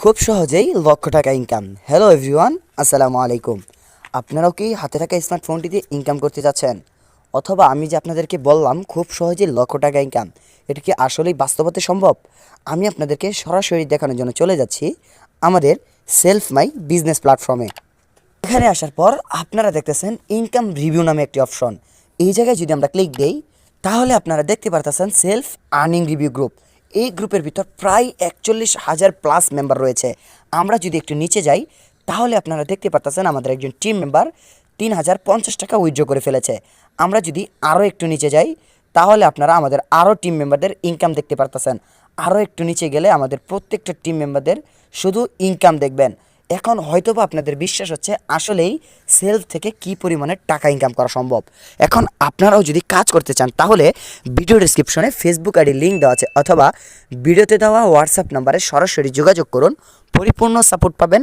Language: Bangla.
খুব সহজেই লক্ষ টাকা ইনকাম। হ্যালো এভরিওয়ান, আসসালামু আলাইকুম। আপনারাও কি হাতে থাকা স্মার্টফোনটি দিয়ে ইনকাম করতে যাচ্ছেন? অথবা আমি যে আপনাদেরকে বললাম খুব সহজেই লক্ষ টাকা ইনকাম, এটা কি আসলেই বাস্তবতে সম্ভব? আমি আপনাদেরকে সরাসরি দেখানোর জন্য চলে যাচ্ছি আমাদের সেলফ মাই বিজনেস প্ল্যাটফর্মে। এখানে আসার পর আপনারা দেখতেছেন ইনকাম রিভিউ নামে একটি অপশন। এই জায়গায় যদি আমরা ক্লিক দেই তাহলে আপনারা দেখতে পারতেছেন সেলফ আর্নিং রিভিউ গ্রুপ। এই গ্রুপের ভিতর প্রায় 41,000 প্লাস মেম্বার রয়েছে। আমরা যদি একটু নিচে যাই তাহলে আপনারা দেখতে পারতেছেন আমাদের একজন টিম মেম্বার 3,050 টাকা উইথড্র করে ফেলেছে। আমরা যদি আরও একটু নিচে যাই তাহলে আপনারা আমাদের আরও টিম মেম্বারদের ইনকাম দেখতে পারতেছেন। আরও একটু নিচে গেলে আমাদের প্রত্যেকটা টিম মেম্বারদের শুধু ইনকাম দেখবেন। এখন হয়তোবা আপনাদের বিশ্বাস হচ্ছে আসলেই সেলফ থেকে কি পরিমাণে টাকা ইনকাম করা সম্ভব। এখন আপনারাও যদি কাজ করতে চান তাহলে ভিডিও ডেসক্রিপশনে ফেসবুক আইডি লিঙ্ক দেওয়া আছে, অথবা ভিডিওতে দেওয়া হোয়াটসঅ্যাপ নাম্বারে সরাসরি যোগাযোগ করুন। পরিপূর্ণ সাপোর্ট পাবেন।